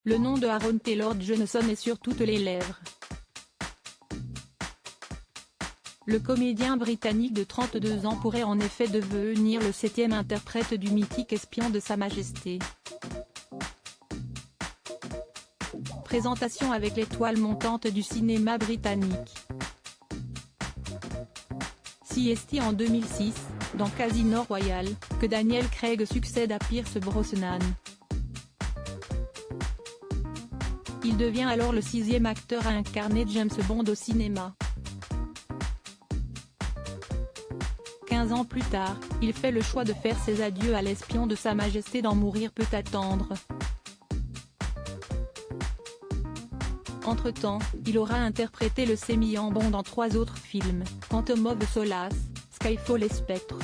Le nom de Aaron Taylor Johnson est sur toutes les lèvres. Le comédien britannique de 32 ans pourrait en effet devenir le 7e interprète du mythique espion de Sa Majesté. Présentation avec l'étoile montante du cinéma britannique. CST en 2006, dans Casino Royale, que Daniel Craig succède à Pierce Brosnan. Il devient alors le 6e acteur à incarner James Bond au cinéma. 15 ans plus tard, il fait le choix de faire ses adieux à l'espion de Sa Majesté dans Mourir peut attendre. Entre-temps, il aura interprété le sémillant Bond dans 3 autres films, Quantum of Solace, Skyfall et Spectre.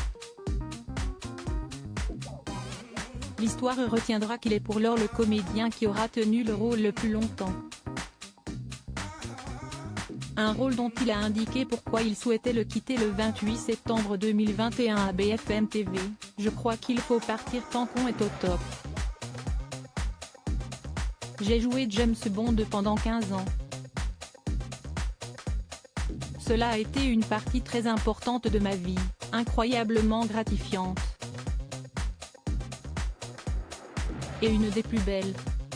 L'histoire retiendra qu'il est pour l'heure le comédien qui aura tenu le rôle le plus longtemps. Un rôle dont il a indiqué pourquoi il souhaitait le quitter le 28 septembre 2021 à BFM TV, « Je crois qu'il faut partir tant qu'on est au top. J'ai joué James Bond pendant 15 ans. Cela a été une partie très importante de ma vie, incroyablement gratifiante. Et une des plus belles.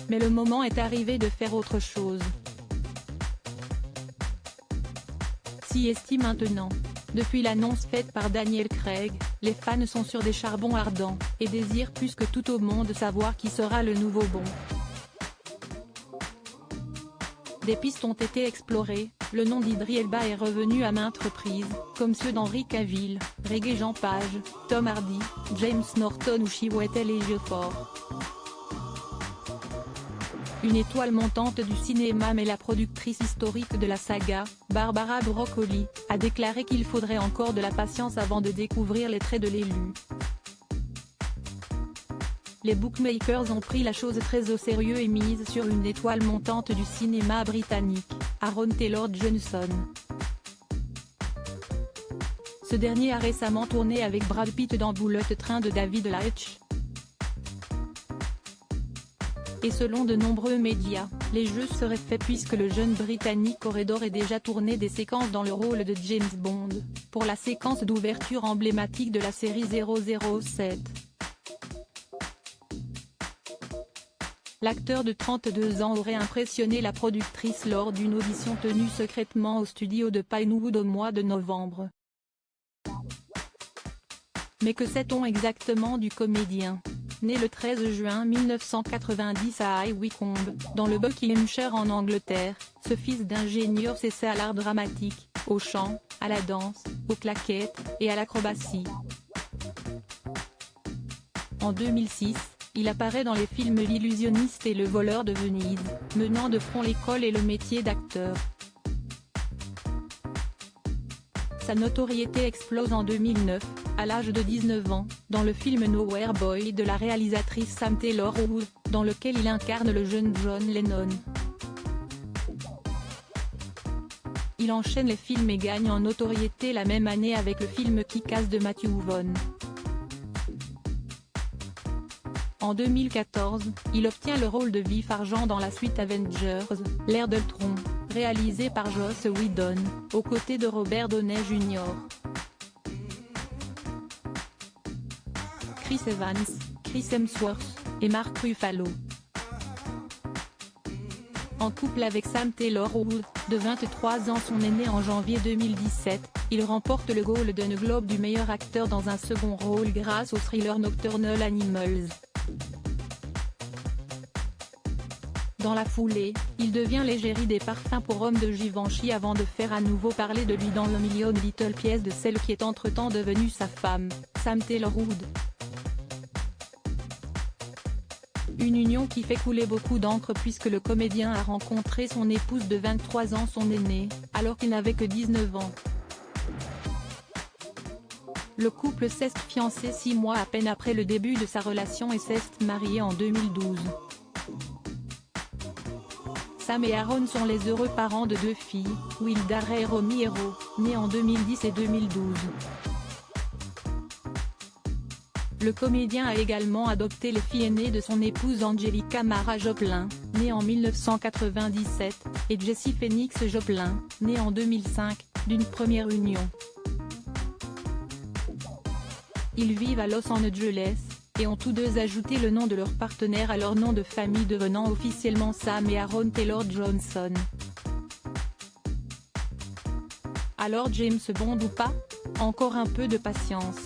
Mais le moment est arrivé de faire autre chose. CST maintenant. Depuis l'annonce faite par Daniel Craig, les fans sont sur des charbons ardents, et désirent plus que tout au monde savoir qui sera le nouveau Bond. Des pistes ont été explorées, le nom d'Idris Elba est revenu à maintes reprises, comme ceux d'Henry Cavill, Regé-Jean Page, Tom Hardy, James Norton ou Chiwetel Ejiofor. Une étoile montante du cinéma mais la productrice historique de la saga, Barbara Broccoli, a déclaré qu'il faudrait encore de la patience avant de découvrir les traits de l'élu. Les bookmakers ont pris la chose très au sérieux et misent sur une étoile montante du cinéma britannique, Aaron Taylor Johnson. Ce dernier a récemment tourné avec Brad Pitt dans Bullet Train de David Leitch. Et selon de nombreux médias, les jeux seraient faits puisque le jeune Britannique aurait d'ores et déjà tourné des séquences dans le rôle de James Bond, pour la séquence d'ouverture emblématique de la série 007. L'acteur de 32 ans aurait impressionné la productrice lors d'une audition tenue secrètement au studio de Pinewood au mois de novembre. Mais que sait-on exactement du comédien ? Né le 13 juin 1990 à High Wycombe, dans le Buckinghamshire en Angleterre, ce fils d'ingénieur s'essaie à l'art dramatique, au chant, à la danse, aux claquettes, et à l'acrobatie. En 2006, il apparaît dans les films L'Illusionniste et Le Voleur de Venise, menant de front l'école et le métier d'acteur. Sa notoriété explose en 2009, à l'âge de 19 ans, dans le film Nowhere Boy de la réalisatrice Sam Taylor-Wood, dans lequel il incarne le jeune John Lennon. Il enchaîne les films et gagne en notoriété la même année avec le film Kick-Ass de Matthew Vaughn. En 2014, il obtient le rôle de Vif Argent dans la suite Avengers, l'ère d'Ultron, réalisé par Joss Whedon, aux côtés de Robert Downey Jr. Chris Evans, Chris Hemsworth, et Mark Ruffalo. En couple avec Sam Taylor-Wood, de 23 ans son aîné en janvier 2017, il remporte le Golden Globe du meilleur acteur dans un second rôle grâce au thriller Nocturnal Animals. Dans la foulée, il devient l'égérie des parfums pour hommes de Givenchy avant de faire à nouveau parler de lui dans le Million Little Pièce de celle qui est entre-temps devenue sa femme, Sam Taylor-Wood. Une union qui fait couler beaucoup d'encre puisque le comédien a rencontré son épouse de 23 ans son aîné, alors qu'il n'avait que 19 ans. Le couple s'est fiancé 6 mois à peine après le début de sa relation et s'est marié en 2012. Sam et Aaron sont les heureux parents de 2 filles, Wilda Ray Romero, née en 2010 et 2012. Le comédien a également adopté les filles aînées de son épouse Angelica Mara Joplin, née en 1997, et Jesse Phoenix Joplin, née en 2005, d'une première union. Ils vivent à Los Angeles, et ont tous deux ajouté le nom de leur partenaire à leur nom de famille, devenant officiellement Sam et Aaron Taylor Johnson. Alors James Bond ou pas? Encore un peu de patience.